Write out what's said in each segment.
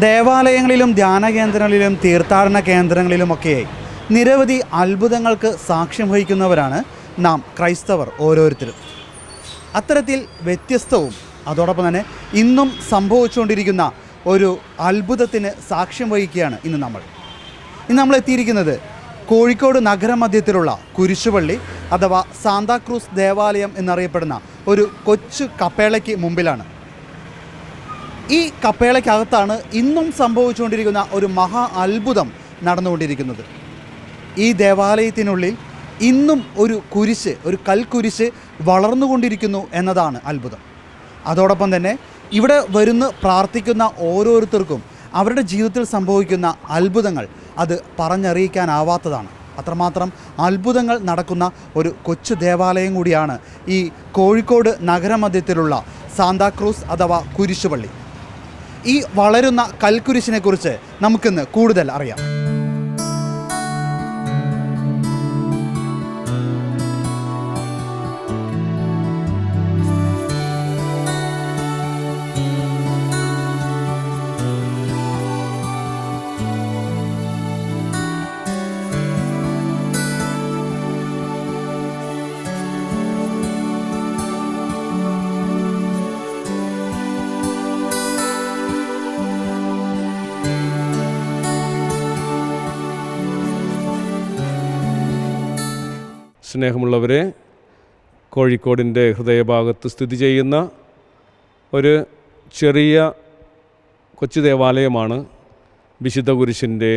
ദേവാലയങ്ങളിലും ധ്യാന കേന്ദ്രങ്ങളിലും തീർത്ഥാടന കേന്ദ്രങ്ങളിലുമൊക്കെയായി നിരവധി അത്ഭുതങ്ങൾക്ക് സാക്ഷ്യം വഹിക്കുന്നവരാണ് നാം ക്രൈസ്തവർ ഓരോരുത്തരും. അത്തരത്തിൽ വ്യത്യസ്തവും അതോടൊപ്പം തന്നെ ഇന്നും സംഭവിച്ചുകൊണ്ടിരിക്കുന്ന ഒരു അത്ഭുതത്തിന് സാക്ഷ്യം വഹിക്കുകയാണ് ഇന്ന് നമ്മൾ എത്തിയിരിക്കുന്നത് കോഴിക്കോട് നഗരമധ്യത്തിലുള്ള കുരിശുപള്ളി അഥവാ സാന്താക്രൂസ് ദേവാലയം എന്നറിയപ്പെടുന്ന ഒരു കൊച്ചു കപ്പേളയ്ക്ക് മുമ്പിലാണ്. ഈ കപ്പേളയ്ക്കകത്താണ് ഇന്നും സംഭവിച്ചുകൊണ്ടിരിക്കുന്ന ഒരു മഹാ അത്ഭുതം നടന്നുകൊണ്ടിരിക്കുന്നത്. ഈ ദേവാലയത്തിനുള്ളിൽ ഇന്നും ഒരു കൽക്കുരിശ് വളർന്നുകൊണ്ടിരിക്കുന്നു എന്നതാണ് അത്ഭുതം. അതോടൊപ്പം തന്നെ ഇവിടെ വരുന്ന പ്രാർത്ഥിക്കുന്ന ഓരോരുത്തർക്കും അവരുടെ ജീവിതത്തിൽ സംഭവിക്കുന്ന അത്ഭുതങ്ങൾ അത് പറഞ്ഞറിയിക്കാനാവാത്തതാണ്. അത്രമാത്രം അത്ഭുതങ്ങൾ നടക്കുന്ന ഒരു കൊച്ചു ദേവാലയം കൂടിയാണ് ഈ കോഴിക്കോട് നഗരമധ്യത്തിലുള്ള സാന്താക്രൂസ് അഥവാ കുരിശുപള്ളി. ഈ വളരുന്ന കൽക്കുരിശിനെക്കുറിച്ച് നമുക്കിന്ന് കൂടുതൽ അറിയാം. സ്നേഹമുള്ളവരെ, കോഴിക്കോടിൻ്റെ ഹൃദയഭാഗത്ത് സ്ഥിതി ചെയ്യുന്ന ഒരു ചെറിയ കൊച്ചു ദേവാലയമാണ് വിശുദ്ധ കുരിശിൻ്റെ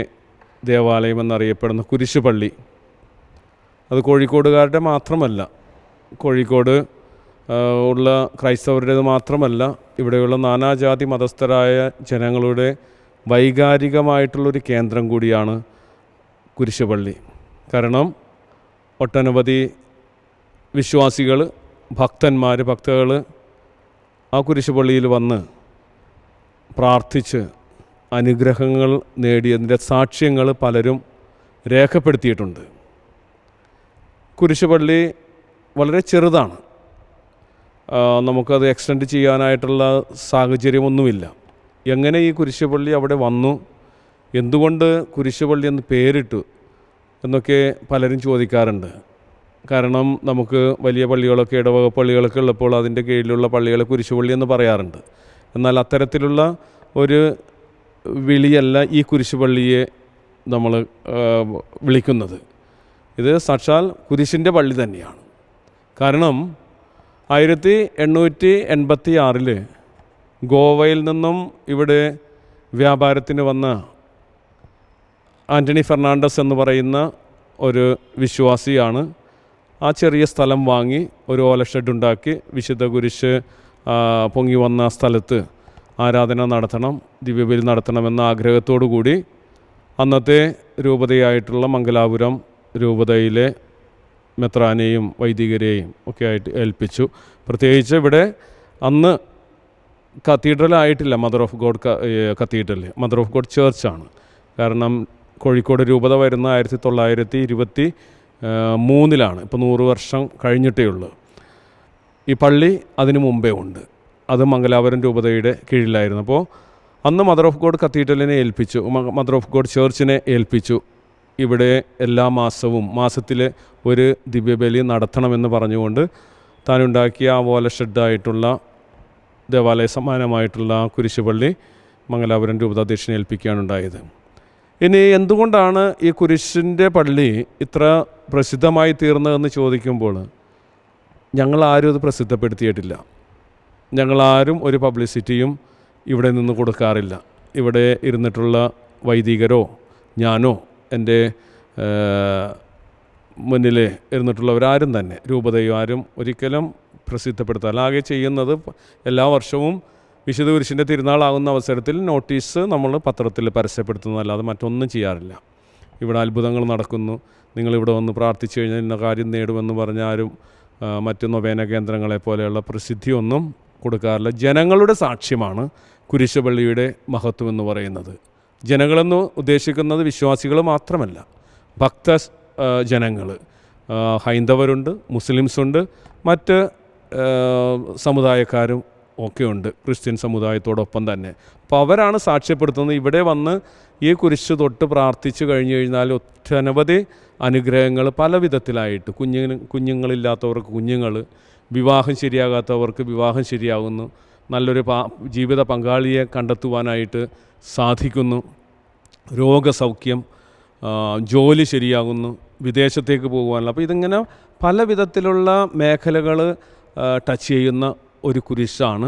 ദേവാലയം എന്നറിയപ്പെടുന്ന കുരിശുപള്ളി. അത് കോഴിക്കോടുകാരുടെ മാത്രമല്ല, കോഴിക്കോട് ഉള്ള ക്രൈസ്തവരുടേത് മാത്രമല്ല, ഇവിടെയുള്ള നാനാജാതി മതസ്ഥരായ ജനങ്ങളുടെ വൈകാരികമായിട്ടുള്ളൊരു കേന്ദ്രം കൂടിയാണ് കുരിശുപള്ളി. കാരണം ഒട്ടനവധി വിശ്വാസികൾ, ഭക്തകൾ ആ കുരിശുപള്ളിയിൽ വന്ന് പ്രാർത്ഥിച്ച് അനുഗ്രഹങ്ങൾ നേടിയതിൻ്റെ സാക്ഷ്യങ്ങൾ പലരും രേഖപ്പെടുത്തിയിട്ടുണ്ട്. കുരിശുപള്ളി വളരെ ചെറുതാണ്, നമുക്കത് എക്സ്റ്റെൻഡ് ചെയ്യാനായിട്ടുള്ള സാഹചര്യമൊന്നുമില്ല. എങ്ങനെ ഈ കുരിശുപള്ളി അവിടെ വന്നു, എന്തുകൊണ്ട് കുരിശുപള്ളി എന്ന് പേരിട്ടു എന്നൊക്കെ പലരും ചോദിക്കാറുണ്ട്. കാരണം നമുക്ക് വലിയ പള്ളികളൊക്കെ, ഇടവക പള്ളികളൊക്കെ ഉള്ളപ്പോൾ അതിൻ്റെ കീഴിലുള്ള പള്ളികളെ കുരിശുപള്ളി എന്ന് പറയാറുണ്ട്. എന്നാൽ അത്തരത്തിലുള്ള ഒരു വിളിയല്ല ഈ കുരിശുപള്ളിയെ നമ്മൾ വിളിക്കുന്നത്. ഇത് സാക്ഷാൽ കുരിശിൻ്റെ പള്ളി തന്നെയാണ്. കാരണം 1886 ഗോവയിൽ നിന്നും ഇവിടെ വ്യാപാരത്തിന് വന്ന ആൻ്റണി ഫെർണാണ്ടസ് എന്ന് പറയുന്ന ഒരു വിശ്വാസിയാണ് ആ ചെറിയ സ്ഥലം വാങ്ങി ഒരു ഓല ഷെഡുണ്ടാക്കി വിശുദ്ധ കുരിശ് പൊങ്ങി വന്ന സ്ഥലത്ത് ആരാധന നടത്തണം, ദിവ്യബലി നടത്തണമെന്ന ആഗ്രഹത്തോടു കൂടി അന്നത്തെ രൂപതയായിട്ടുള്ള മംഗലാപുരം രൂപതയിലെ മെത്രാനെയും വൈദികരെയും ഒക്കെ ആയിട്ട് ഏൽപ്പിച്ചു. പ്രത്യേകിച്ച് ഇവിടെ അന്ന് കത്തീഡ്രലായിട്ടില്ല, mother of God cathedral, mother of God ചേർച്ചാണ്. കാരണം കോഴിക്കോട് രൂപത വരുന്ന 1923 ഇപ്പോൾ 100 വർഷം കഴിഞ്ഞിട്ടേ ഉള്ളൂ. ഈ പള്ളി അതിനു മുമ്പേ ഉണ്ട്, അത് മംഗലാപുരം രൂപതയുടെ കീഴിലായിരുന്നു. അപ്പോൾ അന്ന് മദർ ഓഫ് ഗോഡ് കത്തീഡ്രലിനെ ഏൽപ്പിച്ചു, മദർ ഓഫ് ഗോഡ് ചേർച്ചിനെ ഏൽപ്പിച്ചു. ഇവിടെ എല്ലാ മാസത്തിൽ ഒരു ദിവ്യബലി നടത്തണമെന്ന് പറഞ്ഞുകൊണ്ട് താനുണ്ടാക്കിയ ആ ഓല ഷെഡായിട്ടുള്ള ദേവാലയ സമാനമായിട്ടുള്ള കുരിശുപള്ളി മംഗലാപുരം രൂപതാധ്യക്ഷനെ ഏൽപ്പിക്കുകയാണ് ഉണ്ടായത്. ഇനി എന്തുകൊണ്ടാണ് ഈ കുരിശിൻ്റെ പള്ളി ഇത്ര പ്രസിദ്ധമായി തീർന്നതെന്ന് ചോദിക്കുമ്പോൾ ഞങ്ങളാരും അത് പ്രസിദ്ധപ്പെടുത്തിയിട്ടില്ല. ഞങ്ങളാരും ഒരു പബ്ലിസിറ്റിയും ഇവിടെ നിന്ന് കൊടുക്കാറില്ല. ഇവിടെ ഇരുന്നിട്ടുള്ള വൈദികരോ ഞാനോ എൻ്റെ മുന്നിൽ ഇരുന്നിട്ടുള്ളവരാരും തന്നെ, രൂപതയോ ആരും ഒരിക്കലും പ്രസിദ്ധപ്പെടുത്താറില്ല. ആകെ ചെയ്യുന്നത് എല്ലാ വർഷവും വിശുദ്ധ കുരിശിൻ്റെ തിരുനാളാകുന്ന അവസരത്തിൽ നോട്ടീസ് നമ്മൾ പത്രത്തിൽ പരസ്യപ്പെടുത്തുന്നതല്ലാതെ മറ്റൊന്നും ചെയ്യാറില്ല. ഇവിടെ അത്ഭുതങ്ങൾ നടക്കുന്നു, നിങ്ങളിവിടെ വന്ന് പ്രാർത്ഥിച്ചു കഴിഞ്ഞാൽ ഇന്ന കാര്യം നേടുമെന്ന് പറഞ്ഞാലും മറ്റു നൊവേന കേന്ദ്രങ്ങളെ പോലെയുള്ള പ്രസിദ്ധിയൊന്നും കൊടുക്കാറില്ല. ജനങ്ങളുടെ സാക്ഷ്യമാണ് കുരിശുപള്ളിയുടെ മഹത്വം എന്ന് പറയുന്നത്. ജനങ്ങളെന്ന് ഉദ്ദേശിക്കുന്നത് വിശ്വാസികൾ മാത്രമല്ല, ഭക്ത ജനങ്ങൾ, ഹൈന്ദവരുണ്ട്, മുസ്ലിംസുണ്ട്, മറ്റ് സമുദായക്കാരും ഒക്കെ ഉണ്ട് ക്രിസ്ത്യൻ സമുദായത്തോടൊപ്പം തന്നെ. അപ്പോൾ അവരാണ് സാക്ഷ്യപ്പെടുത്തുന്നത്. ഇവിടെ വന്ന് ഈ കുരിശ് തൊട്ട് പ്രാർത്ഥിച്ചു കഴിഞ്ഞു കഴിഞ്ഞാൽ ഒട്ടനവധി അനുഗ്രഹങ്ങൾ പല വിധത്തിലായിട്ട് കുഞ്ഞുങ്ങളില്ലാത്തവർക്ക് കുഞ്ഞുങ്ങൾ, വിവാഹം ശരിയാകാത്തവർക്ക് വിവാഹം ശരിയാകുന്നു, നല്ലൊരു ജീവിത പങ്കാളിയെ കണ്ടെത്തുവാനായിട്ട് സാധിക്കുന്നു, രോഗസൗഖ്യം, ജോലി ശരിയാകുന്നു, വിദേശത്തേക്ക് പോകുവാനുള്ള. അപ്പോൾ ഇതിങ്ങനെ പല വിധത്തിലുള്ള മേഖലകൾ ടച്ച് ചെയ്യുന്ന ഒരു കുരിശാണ്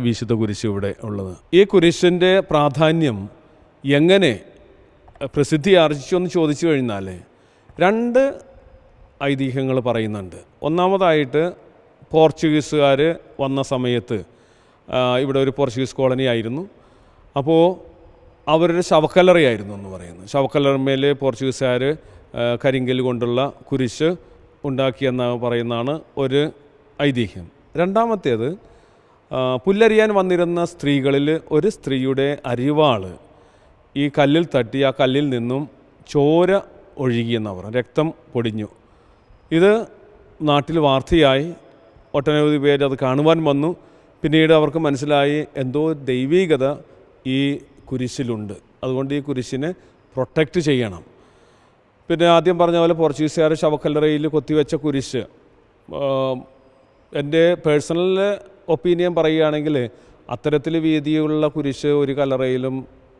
വിശുദ്ധ കുരിശ് ഇവിടെ ഉള്ളത്. ഈ കുരിശിൻ്റെ പ്രാധാന്യം എങ്ങനെ പ്രസിദ്ധി ആർജിച്ചു എന്ന് ചോദിച്ചു കഴിഞ്ഞാൽ 2 ഐതിഹ്യങ്ങൾ പറയുന്നുണ്ട്. ഒന്നാമതായിട്ട് പോർച്ചുഗീസുകാർ വന്ന സമയത്ത് ഇവിടെ ഒരു പോർച്ചുഗീസ് കോളനി ആയിരുന്നു. അപ്പോൾ അവരുടെ ശവക്കല്ലറയായിരുന്നു എന്ന് പറയുന്നു. ശവക്കല്ലറമേൽ പോർച്ചുഗീസുകാർ കരിങ്കൽ കൊണ്ടുള്ള കുരിശ് ഉണ്ടാക്കിയെന്ന് പറയുന്നതാണ് ഒരു ഐതിഹ്യം. രണ്ടാമത്തേത് പുല്ലരിയാൻ വന്നിരുന്ന സ്ത്രീകളിൽ ഒരു സ്ത്രീയുടെ അരിവാൾ ഈ കല്ലിൽ തട്ടി ആ കല്ലിൽ നിന്നും ചോര ഒഴുകിയെന്നവർ, രക്തം പൊടിഞ്ഞു. ഇത് നാട്ടിൽ വാർത്തയായി. ഒട്ടനവധി പേര് അത് കാണുവാൻ വന്നു. പിന്നീട് അവർക്ക് മനസ്സിലായി എന്തോ ദൈവീകത ഈ കുരിശിലുണ്ട്, അതുകൊണ്ട് ഈ കുരിശിനെ പ്രൊട്ടക്റ്റ് ചെയ്യണം. പിന്നെ ആദ്യം പറഞ്ഞ പോലെ പോർച്ചുഗീസുകാർ ശവക്കല്ലറയിൽ കൊത്തിവെച്ച കുരിശ്, എൻ്റെ പേഴ്സണൽ ഒപ്പീനിയൻ പറയുകയാണെങ്കിൽ അത്തരത്തിൽ വീതിയുള്ള കുരിശ് ഒരു കല്ലറയിലും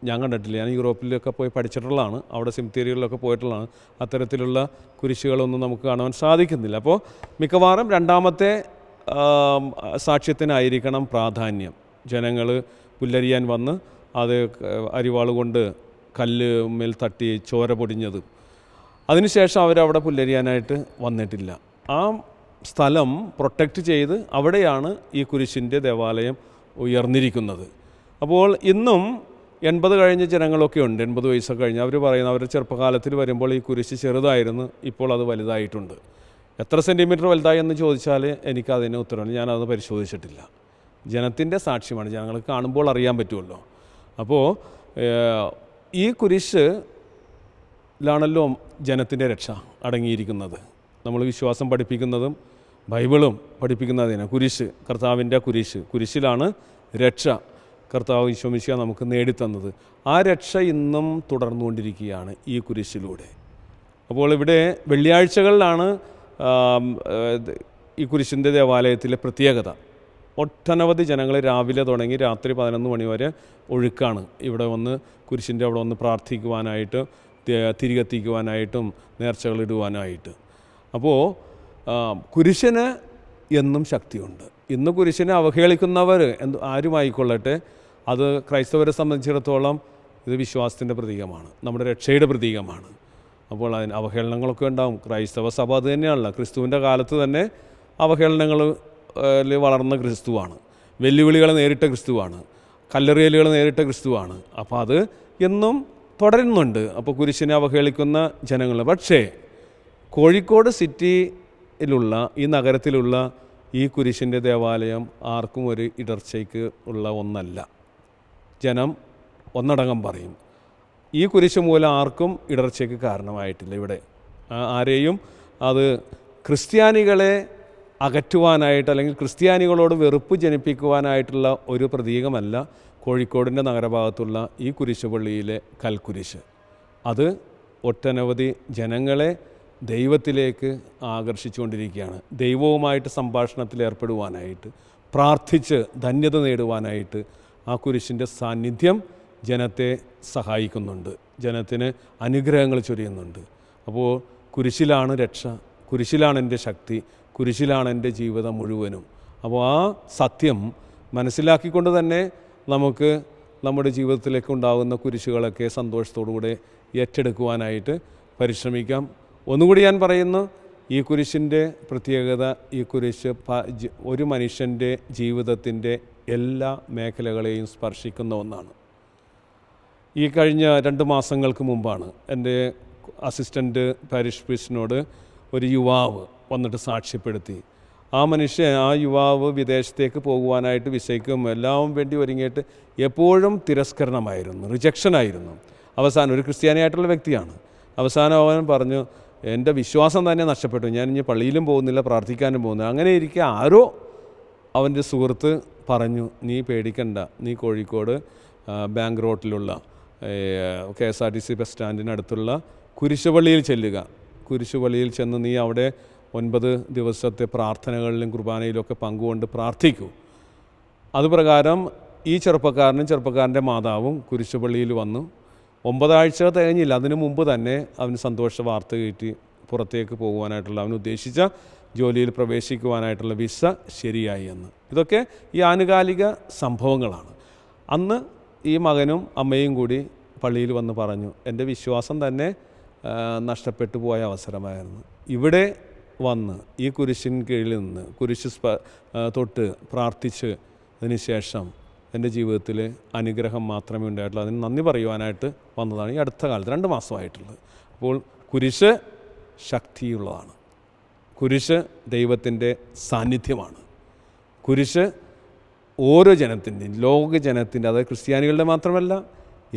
ഞാൻ കണ്ടിട്ടില്ല. ഞാൻ യൂറോപ്പിലൊക്കെ പോയി പഠിച്ചിട്ടുള്ളതാണ്, അവിടെ സെമിത്തേരികളിലൊക്കെ പോയിട്ടുള്ളതാണ്. അത്തരത്തിലുള്ള കുരിശുകളൊന്നും നമുക്ക് കാണുവാൻ സാധിക്കുന്നില്ല. അപ്പോൾ മിക്കവാറും രണ്ടാമത്തെ സാക്ഷ്യത്തിനായിരിക്കണം പ്രാധാന്യം. ജനങ്ങൾ പുല്ലരിയാൻ വന്ന് അത് അരിവാൾ കൊണ്ട് കല്ല് മേൽ തട്ടി ചോര പൊടിഞ്ഞത്. അതിനുശേഷം അവരവിടെ പുല്ലരിയാനായിട്ട് വന്നിട്ടില്ല. ആ സ്ഥലം പ്രൊട്ടക്റ്റ് ചെയ്ത് അവിടെയാണ് ഈ കുരിശിൻ്റെ ദേവാലയം ഉയർന്നിരിക്കുന്നത്. അപ്പോൾ ഇന്നും 80 കഴിഞ്ഞ ജനങ്ങളൊക്കെ ഉണ്ട്, 80 വയസ്സൊക്കെ കഴിഞ്ഞ്. അവർ പറയുന്നത് അവരുടെ ചെറുപ്പകാലത്തിൽ വരുമ്പോൾ ഈ കുരിശ് ചെറുതായിരുന്നു, ഇപ്പോൾ അത് വലുതായിട്ടുണ്ട്. എത്ര സെൻറ്റിമീറ്റർ വലുതായി എന്ന് ചോദിച്ചാൽ എനിക്കതിന് ഉത്തരവാണ്, ഞാനത് പരിശോധിച്ചിട്ടില്ല. ജനത്തിൻ്റെ സാക്ഷ്യമാണ്, ജനങ്ങൾക്ക് കാണുമ്പോൾ അറിയാൻ പറ്റുമല്ലോ. അപ്പോൾ ഈ കുരിശിലാണല്ലോ ജനത്തിൻ്റെ രക്ഷ അടങ്ങിയിരിക്കുന്നത്. നമ്മൾ വിശ്വാസം പഠിപ്പിക്കുന്നതും ബൈബിളും പഠിപ്പിക്കുന്നതിന് കുരിശ്, കർത്താവിൻ്റെ കുരിശിലാണ് രക്ഷ കർത്താവ് ഈശോ മിശിഹാ നമുക്ക് നേടിത്തന്നത്. ആ രക്ഷ ഇന്നും തുടർന്നുകൊണ്ടിരിക്കുകയാണ് ഈ കുരിശിലൂടെ. അപ്പോൾ ഇവിടെ വെള്ളിയാഴ്ചകളിലാണ് ഈ കുരിശിൻ്റെ ദേവാലയത്തിലെ പ്രത്യേകത. ഒട്ടനവധി ജനങ്ങൾ രാവിലെ തുടങ്ങി രാത്രി 11 മണി വരെ ഒഴുക്കാണ് ഇവിടെ വന്ന് കുരിശിൻ്റെ അവിടെ വന്ന് പ്രാർത്ഥിക്കുവാനായിട്ട്, തിരികെത്തിക്കുവാനായിട്ടും നേർച്ചകളിടുവാനായിട്ട്. അപ്പോൾ കുരിശിന് എന്നും ശക്തിയുണ്ട്. ഇന്ന് കുരിശിനെ അവഹേളിക്കുന്നവർ ആരുമായിക്കൊള്ളട്ടെ, അത് ക്രൈസ്തവരെ സംബന്ധിച്ചിടത്തോളം ഇത് വിശ്വാസത്തിൻ്റെ പ്രതീകമാണ്, നമ്മുടെ രക്ഷയുടെ പ്രതീകമാണ്. അപ്പോൾ അതിന് അവഹേളനങ്ങളൊക്കെ ഉണ്ടാകും. ക്രൈസ്തവ സഭ അത് തന്നെയാണല്ലോ. ക്രിസ്തുവിൻ്റെ കാലത്ത് തന്നെ അവഹേളനങ്ങൾ വളർന്ന ക്രിസ്തുവാണ്, വെല്ലുവിളികളെ നേരിട്ട ക്രിസ്തുവാണ്, കല്ലെറിയലുകൾ നേരിട്ട ക്രിസ്തുവാണ്. അപ്പോൾ അത് എന്നും തുടരുന്നുണ്ട്. അപ്പോൾ കുരിശിനെ അവഹേളിക്കുന്ന ജനങ്ങൾ. പക്ഷേ കോഴിക്കോട് സിറ്റിയിലുള്ള ഈ നഗരത്തിലുള്ള ഈ കുരിശിൻ്റെ ദേവാലയം ആർക്കും ഒരു ഇടർച്ചയ്ക്ക് ഉള്ള ഒന്നല്ല. ജനം ഒന്നടങ്കം പറയും, ഈ കുരിശ് മൂലം ആർക്കും ഇടർച്ചയ്ക്ക് കാരണമായിട്ടില്ല. ഇവിടെ ആരെയും അത് ക്രിസ്ത്യാനികളെ അകറ്റുവാനായിട്ട് അല്ലെങ്കിൽ ക്രിസ്ത്യാനികളോട് വെറുപ്പ് ജനിപ്പിക്കുവാനായിട്ടുള്ള ഒരു പ്രതീകമല്ല കോഴിക്കോടിൻ്റെ നഗരഭാഗത്തുള്ള ഈ കുരിശുപള്ളിയിലെ കൽക്കുരിശ്. അത് ഒട്ടനവധി ജനങ്ങളെ ദൈവത്തിലേക്ക് ആകർഷിച്ചുകൊണ്ടിരിക്കുകയാണ്. ദൈവവുമായിട്ട് സംഭാഷണത്തിൽ ഏർപ്പെടുവാനായിട്ട്, പ്രാർത്ഥിച്ച് ധന്യത നേടുവാനായിട്ട് ആ കുരിശിൻ്റെ സാന്നിധ്യം ജനത്തെ സഹായിക്കുന്നുണ്ട്, ജനത്തിന് അനുഗ്രഹങ്ങൾ ചൊരിയുന്നുണ്ട്. അപ്പോൾ കുരിശിലാണ് രക്ഷ, കുരിശിലാണ് എൻ്റെ ശക്തി, കുരിശിലാണ് എൻ്റെ ജീവിതം മുഴുവനും. അപ്പോൾ ആ സത്യം മനസ്സിലാക്കിക്കൊണ്ട് തന്നെ നമുക്ക് നമ്മുടെ ജീവിതത്തിലേക്ക് ഉണ്ടാകുന്ന കുരിശുകളൊക്കെ സന്തോഷത്തോടുകൂടെ ഏറ്റെടുക്കുവാനായിട്ട് പരിശ്രമിക്കാം. ഒന്നുകൂടി ഞാൻ പറയുന്നു, ഈ കുരിശിൻ്റെ പ്രത്യേകത, ഈ കുരിശ് ഒരു മനുഷ്യൻ്റെ ജീവിതത്തിൻ്റെ എല്ലാ മേഖലകളെയും സ്പർശിക്കുന്ന ഒന്നാണ്. ഈ കഴിഞ്ഞ 2 മാസങ്ങൾക്ക് മുമ്പാണ് എൻ്റെ അസിസ്റ്റൻ്റ് പാരിഷ് പ്രീസ്റ്റിനോട് ഒരു യുവാവ് വന്നിട്ട് സാക്ഷ്യപ്പെടുത്തി. ആ യുവാവ് വിദേശത്തേക്ക് പോകുവാനായിട്ട് വിസയ്ക്കും എല്ലാം വേണ്ടി ഒരുങ്ങിയിട്ട് എപ്പോഴും തിരസ്കരണമായിരുന്നു, റിജക്ഷനായിരുന്നു. അവസാനം ഒരു ക്രിസ്ത്യാനിയായിട്ടുള്ള വ്യക്തിയാണ്. അവസാനം അവൻ പറഞ്ഞു, എൻ്റെ വിശ്വാസം തന്നെ നഷ്ടപ്പെട്ടു, ഞാൻ ഇനി പള്ളിയിലും പോകുന്നില്ല, പ്രാർത്ഥിക്കാനും പോകുന്നില്ല. അങ്ങനെ ഇരിക്കെ ആരോ അവൻ്റെ സുഹൃത്ത് പറഞ്ഞു, നീ പേടിക്കണ്ട, നീ കോഴിക്കോട് ബാങ്ക് റോട്ടിലുള്ള KSRTC ബസ് സ്റ്റാൻഡിനടുത്തുള്ള കുരിശുപള്ളിയിൽ ചെല്ലുക. കുരിശുപള്ളിയിൽ ചെന്ന് നീ അവിടെ 9 ദിവസത്തെ പ്രാർത്ഥനകളിലും കുർബാനയിലുമൊക്കെ പങ്കുകൊണ്ട് പ്രാർത്ഥിക്കൂ. അതുപ്രകാരം ഈ ചെറുപ്പക്കാരൻ്റെ മാതാവും കുരിശുപള്ളിയിൽ വന്നു. 9 ആഴ്ച തികഞ്ഞില്ല, അതിനു മുമ്പ് തന്നെ അവന് സന്തോഷ വാർത്ത കയറ്റി പുറത്തേക്ക് പോകുവാനായിട്ടുള്ള, അവൻ ഉദ്ദേശിച്ച ജോലിയിൽ പ്രവേശിക്കുവാനായിട്ടുള്ള വിസ ശരിയായി എന്ന്. ഇതൊക്കെ ഈ ആനുകാലിക സംഭവങ്ങളാണ്. അന്ന് ഈ മകനും അമ്മയും കൂടി പള്ളിയിൽ വന്ന് പറഞ്ഞു, എൻ്റെ വിശ്വാസം തന്നെ നഷ്ടപ്പെട്ടു പോയ അവസരമായിരുന്നു. ഇവിടെ വന്ന് ഈ കുരിശിൻ കീഴിൽ നിന്ന് കുരിശ് തൊട്ട് പ്രാർത്ഥിച്ച് അതിന് ശേഷം എൻ്റെ ജീവിതത്തിൽ അനുഗ്രഹം മാത്രമേ ഉണ്ടായിട്ടുള്ളൂ. അതിന് നന്ദി പറയുവാനായിട്ട് വന്നതാണ് ഈ അടുത്ത കാലത്ത് 2 മാസമായിട്ടുള്ളത്. അപ്പോൾ കുരിശ് ശക്തിയുള്ളതാണ്. കുരിശ് ദൈവത്തിൻ്റെ സാന്നിധ്യമാണ്. കുരിശ് ഓരോ ജനത്തിൻ്റെയും, ലോക ജനത്തിൻ്റെ, അതായത് ക്രിസ്ത്യാനികളുടെ മാത്രമല്ല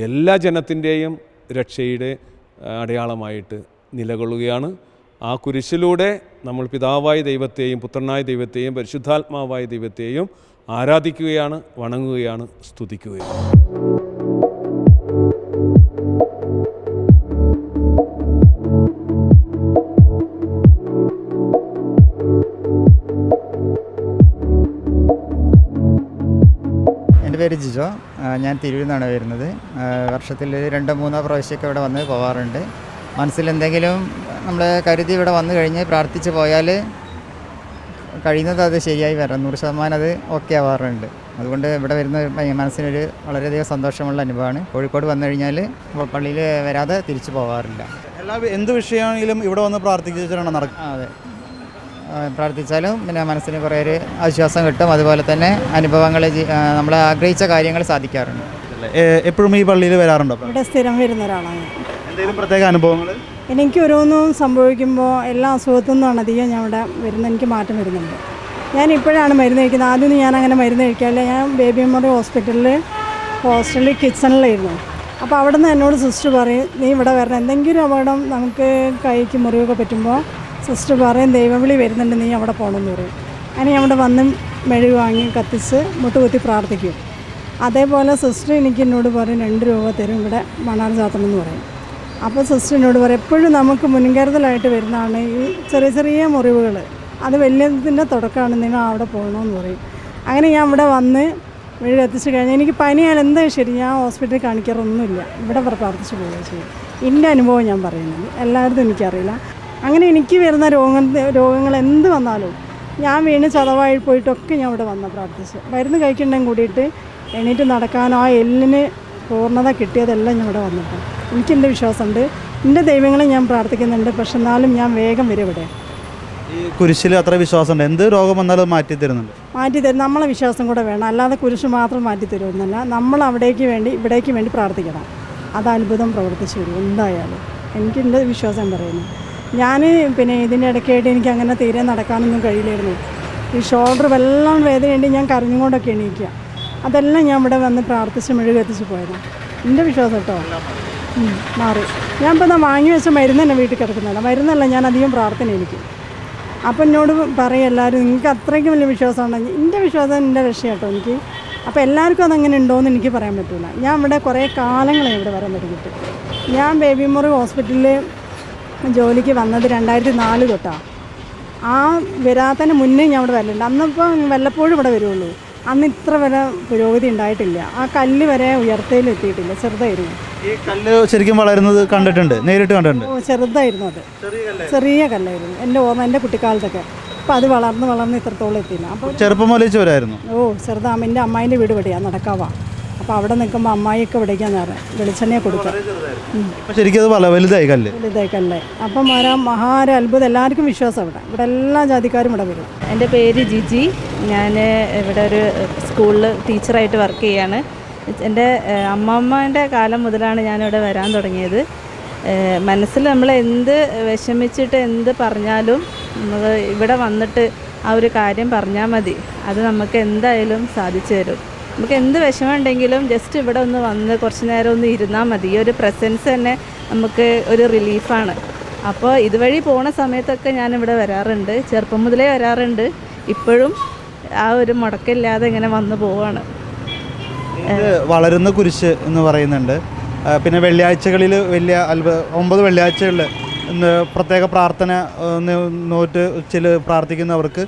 എല്ലാ ജനത്തിൻ്റെയും രക്ഷയുടെ അടയാളമായിട്ട് നിലകൊള്ളുകയാണ്. ആ കുരിശിലൂടെ നമ്മൾ പിതാവായ ദൈവത്തെയും പുത്രനായ ദൈവത്തെയും പരിശുദ്ധാത്മാവായ ദൈവത്തെയും ആരാധിക്കുകയാണ്, വണങ്ങുകയാണ്, സ്തുതിക്കുകയാണ്. എൻ്റെ പേര് ജിജോ. ഞാൻ തിരൂരിൽ നിന്നാണ് വരുന്നത്. വർഷത്തിൽ 2-3 പ്രാവശ്യമൊക്കെ ഇവിടെ വന്ന് പോകാറുണ്ട്. മനസ്സിലെന്തെങ്കിലും നമ്മൾ കരുതി ഇവിടെ വന്നു കഴിഞ്ഞ് പ്രാർത്ഥിച്ച് പോയാൽ കഴിയുന്നത് അത് ശരിയായി വരാം. 100% അത് ഓക്കെ ആവാറുണ്ട്. അതുകൊണ്ട് ഇവിടെ വരുന്ന മനസ്സിനൊരു വളരെയധികം സന്തോഷമുള്ള അനുഭവമാണ്. കോഴിക്കോട് വന്നു കഴിഞ്ഞാൽ പള്ളിയിൽ വരാതെ തിരിച്ചു പോകാറില്ല. എന്ത് വിഷയമാണെങ്കിലും ഇവിടെ വന്ന് പ്രാർത്ഥിച്ചിട്ടാണ് നടക്കുക. അതെ, പ്രാർത്ഥിച്ചാലും പിന്നെ മനസ്സിന് കുറേ ഒരു ആശ്വാസം കിട്ടും. അതുപോലെ തന്നെ അനുഭവങ്ങൾ, നമ്മൾ ആഗ്രഹിച്ച കാര്യങ്ങൾ സാധിക്കാറുണ്ട്. എപ്പോഴും ഈ പള്ളിയിൽ വരാറുണ്ടോ? ഇവിടെ സ്ഥിരം വരുന്ന ഒരാളാണ്. എന്തെങ്കിലും പ്രത്യേക അനുഭവങ്ങൾ? എനിക്ക് ഓരോന്നും സംഭവിക്കുമ്പോൾ എല്ലാ അസുഖത്തു നിന്നാണ് അധികം ഞാൻ ഇവിടെ വരുന്നത്. എനിക്ക് മാറ്റം വരുന്നുണ്ട്. ഞാൻ ഇപ്പോഴാണ് മരുന്ന് കഴിക്കുന്നത്. ആദ്യമൊന്നും ഞാൻ അങ്ങനെ മരുന്ന് കഴിക്കാറില്ല. ഞാൻ ബേബി മെമ്മോറിയൽ ഹോസ്റ്റലിൽ കിച്ചണിലായിരുന്നു. അപ്പോൾ അവിടെ നിന്ന് എന്നോട് സിസ്റ്റർ പറയും, നീ ഇവിടെ വരണം, എന്തെങ്കിലും അപകടം നമുക്ക് കൈക്ക് മുറിവൊക്കെ പറ്റുമ്പോൾ സിസ്റ്റർ പറയും ദൈവവിളി വരുന്നുണ്ട്, നീ അവിടെ പോകണമെന്ന് പറയും. അങ്ങനെ അവിടെ വന്ന് മെഴുകി വാങ്ങി കത്തിച്ച് മുട്ടുകുത്തി പ്രാർത്ഥിക്കും. അതേപോലെ സിസ്റ്റർ എന്നോട് പറയും 2 രൂപ തരും, ഇവിടെ മണാർ ചാത്തണമെന്ന് പറയും. അപ്പോൾ സിസ്റ്റർ എന്നോട് പറയും, എപ്പോഴും നമുക്ക് മുൻകരുതലായിട്ട് വരുന്നതാണ് ഈ ചെറിയ ചെറിയ മുറിവുകൾ, അത് വലിയതിൻ്റെ തുടക്കമാണ്, നിങ്ങൾ അവിടെ പോകണമെന്ന് പറയും. അങ്ങനെ ഞാൻ ഇവിടെ വന്ന് മെഴുകി കത്തിച്ച് കഴിഞ്ഞാൽ എനിക്ക് പനിയാൽ എന്തായാലും ശരി, ഞാൻ ഹോസ്പിറ്റലിൽ കാണിക്കാറൊന്നുമില്ല, ഇവിടെ പ്രാർത്ഥിച്ച് പോവുക ചെയ്യും. എൻ്റെ അനുഭവം ഞാൻ പറയുന്നത്, എല്ലായിടത്തും എനിക്കറിയില്ല. അങ്ങനെ എനിക്ക് വരുന്ന രോഗങ്ങൾ എന്ത് വന്നാലും ഞാൻ വീണ് ചതവായി പോയിട്ടൊക്കെ ഞാൻ ഇവിടെ വന്ന് പ്രാർത്ഥിച്ച് മരുന്ന് കഴിക്കണ്ടെങ്കിൽ കൂടിയിട്ട് എണീറ്റ് നടക്കാനോ ആ എല്ലിന് പൂർണ്ണത കിട്ടിയതെല്ലാം ഞാൻ ഇവിടെ വന്നിട്ട് എനിക്കെൻ്റെ വിശ്വാസമുണ്ട്. എൻ്റെ ദൈവങ്ങളെ ഞാൻ പ്രാർത്ഥിക്കുന്നുണ്ട്. പക്ഷെ എന്നാലും ഞാൻ വേഗം വരും ഇവിടെ. ഈ കുരിശിൽ അത്ര വിശ്വാസമുണ്ട്, എന്ത് രോഗം വന്നാലും മാറ്റി തരുന്നുണ്ട്. മാറ്റി തരും, നമ്മളെ വിശ്വാസം കൂടെ വേണം. അല്ലാതെ കുരിശ് മാത്രം മാറ്റി തരുമെന്നല്ല, നമ്മൾ ഇവിടേക്ക് വേണ്ടി പ്രാർത്ഥിക്കണം. അത് അത്ഭുതം പ്രവർത്തിച്ചു വരും എന്തായാലും. എൻ്റെ വിശ്വാസം പറയുന്നത്. ഞാൻ പിന്നെ ഇതിൻ്റെ ഇടയ്ക്കായിട്ട് എനിക്ക് അങ്ങനെ തീരെ നടക്കാനൊന്നും കഴിയില്ലായിരുന്നു. ഈ ഷോൾഡർ വല്ലാണ്ട് വേദനയുണ്ട്, ഞാൻ കരഞ്ഞുകൊണ്ടൊക്കെ എണീക്കുക. അതെല്ലാം ഞാൻ ഇവിടെ വന്ന് പ്രാർത്ഥിച്ച് മെഴുകി എത്തിച്ച് പോയതാണ്. എൻ്റെ വിശ്വാസം കേട്ടോ മാറി. ഞാൻ ഇപ്പോൾ വാങ്ങി വെച്ച മരുന്ന് തന്നെ വീട്ടിൽ കിടക്കുന്നില്ല, മരുന്നല്ല, ഞാൻ അധികം പ്രാർത്ഥന എനിക്ക്. അപ്പം എന്നോട് പറയും എല്ലാവരും, നിങ്ങൾക്ക് അത്രയ്ക്ക് വലിയ വിശ്വാസം ഉണ്ടെങ്കിൽ. എൻ്റെ വിശ്വാസം എൻ്റെ രക്ഷ കേട്ടോ എനിക്ക്. അപ്പോൾ എല്ലാവർക്കും അതങ്ങനെ ഉണ്ടോയെന്ന് എനിക്ക് പറയാൻ പറ്റില്ല. ഞാൻ ഇവിടെ കുറേ കാലങ്ങളായി ഇവിടെ വരാൻ തുടങ്ങിയിട്ട്. ഞാൻ ബേബി മെമ്മോറിയൽ ഹോസ്പിറ്റലിൽ ജോലിക്ക് വന്നത് 2004 തൊട്ടാണ്. ആ വരാത്തതിന് മുന്നേ ഞാൻ ഇവിടെ വരലുണ്ട്. അന്നിപ്പോൾ വല്ലപ്പോഴും ഇവിടെ വരുള്ളൂ. അന്ന് ഇത്ര വരെ പുരോഗതി ഉണ്ടായിട്ടില്ല. ആ കല്ല് വരെ ഉയർത്തയിലെത്തിയിട്ടില്ല, ചെറുതായിരുന്നു. ഈ കല്ല് ശരിക്കും വളരുന്നത് കണ്ടിട്ടുണ്ട്, നേരിട്ട് കണ്ടിട്ടുണ്ട്. ചെറുതായിരുന്നു, അത് ചെറിയ കല്ലായിരുന്നു എൻ്റെ ഓർമ്മ, എൻ്റെ കുട്ടിക്കാലത്തൊക്കെ. അപ്പം അത് വളർന്ന് ഇത്രത്തോളം എത്തിയില്ല. അപ്പോൾ ചെറുപ്പം മുതലേ ചോരായിരുന്നു. ചെറുതാകുമ്പോൾ എൻ്റെ അമ്മായിൻ്റെ വീട് ഇവിടെയാണ്, നടക്കാവാ. അപ്പോൾ അവിടെ നിൽക്കുമ്പോൾ അമ്മായിയൊക്കെ വിളിക്കാൻ നേരം വെളിച്ചെണ്ണയെ കൊടുക്കാം. ശരിക്കും അത് വലുതായി കല്ല്, വലുതായി കല്ലേ. അപ്പം അത്ഭുതം. എല്ലാവർക്കും വിശ്വാസം ഇവിടെ എല്ലാ ജാതിക്കാരും ഇവിടെ വരും. എൻ്റെ പേര് ജിജി. ഞാൻ ഇവിടെ ഒരു സ്കൂളിൽ ടീച്ചറായിട്ട് വർക്ക് ചെയ്യാണ്. എൻ്റെ അമ്മമ്മേൻ്റെ കാലം മുതലാണ് ഞാനിവിടെ വരാൻ തുടങ്ങിയത്. മനസ്സിൽ നമ്മൾ എന്ത് വിഷമിച്ചിട്ട് എന്ത് പറഞ്ഞാലും നമ്മൾ ഇവിടെ വന്നിട്ട് ആ ഒരു കാര്യം പറഞ്ഞാൽ മതി, അത് നമുക്ക് എന്തായാലും സാധിച്ചു തരും. നമുക്ക് എന്ത് വിഷമമുണ്ടെങ്കിലും ജസ്റ്റ് ഇവിടെ ഒന്ന് വന്ന് കുറച്ച് നേരം ഒന്ന് ഇരുന്നാൽ മതി. ഈ ഒരു പ്രസൻസ് തന്നെ നമുക്ക് ഒരു റിലീഫാണ്. അപ്പോൾ ഇതുവഴി പോണ സമയത്തൊക്കെ ഞാനിവിടെ വരാറുണ്ട്, ചെറുപ്പം മുതലേ വരാറുണ്ട്. ഇപ്പോഴും ആ ഒരു മുടക്കമില്ലാതെ ഇങ്ങനെ വന്നു പോവാണ്. ഇത് വളരുന്ന കുരിശ് എന്ന് പറയുന്നുണ്ട്. പിന്നെ വെള്ളിയാഴ്ചകളിൽ വലിയ 9 വെള്ളിയാഴ്ചകളിൽ പ്രത്യേക പ്രാർത്ഥന നോറ്റ് പ്രാർത്ഥിക്കുന്നവർക്ക്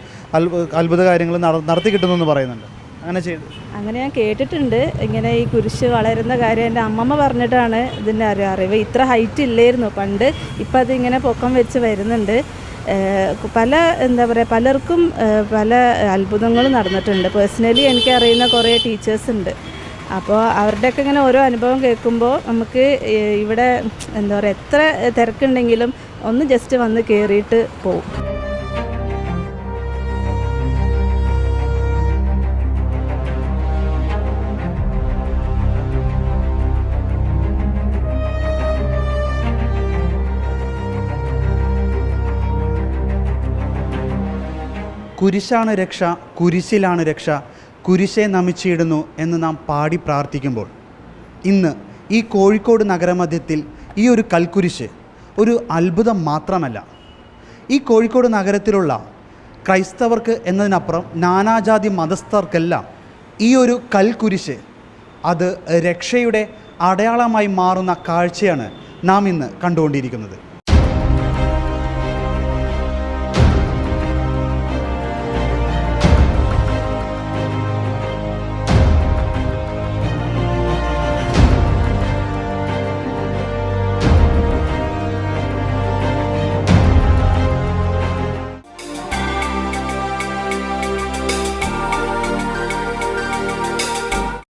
അത്ഭുത കാര്യങ്ങൾ നടത്തി കിട്ടുന്നു പറയുന്നുണ്ട്. അങ്ങനെ ചെയ്തു അങ്ങനെ ഞാൻ കേട്ടിട്ടുണ്ട്. ഇങ്ങനെ ഈ കുരിശ് വളരുന്ന കാര്യം എൻ്റെ അമ്മമ്മ പറഞ്ഞിട്ടാണ് ഇതിൻ്റെ അറിവ്. ഇത്ര ഹൈറ്റ് ഇല്ലായിരുന്നു പണ്ട്, ഇപ്പം അതിങ്ങനെ പൊക്കം വെച്ച് വരുന്നുണ്ട്. എന്താ പറയുക, പലർക്കും പല അത്ഭുതങ്ങളും നടന്നിട്ടുണ്ട്. പേഴ്സണലി എനിക്കറിയുന്ന കുറേ ടീച്ചേഴ്സ് ഉണ്ട്. അപ്പോൾ അവരുടെയൊക്കെ ഇങ്ങനെ ഓരോ അനുഭവം കേൾക്കുമ്പോൾ നമുക്ക് ഇവിടെ എന്താ പറയുക, എത്ര തിരക്കുണ്ടെങ്കിലും ഒന്ന് ജസ്റ്റ് വന്ന് കയറിയിട്ട് പോവും. കുരിശാണ് രക്ഷ, കുരിശിലാണ് രക്ഷ, കുരിശെ നമിച്ചിടുന്നു എന്ന് നാം പാടി പ്രാർത്ഥിക്കുമ്പോൾ ഇന്ന് ഈ കോഴിക്കോട് നഗരമധ്യത്തിൽ ഈ ഒരു കൽക്കുരിശ് ഒരു അത്ഭുതം മാത്രമല്ല. ഈ കോഴിക്കോട് നഗരത്തിലുള്ള ക്രൈസ്തവർക്ക് എന്നതിനപ്പുറം നാനാജാതി മതസ്ഥർക്കെല്ലാം ഈ ഒരു കൽക്കുരിശ് അത് രക്ഷയുടെ അടയാളമായി മാറുന്ന കാഴ്ചയാണ് നാം ഇന്ന് കണ്ടുകൊണ്ടിരിക്കുന്നത്.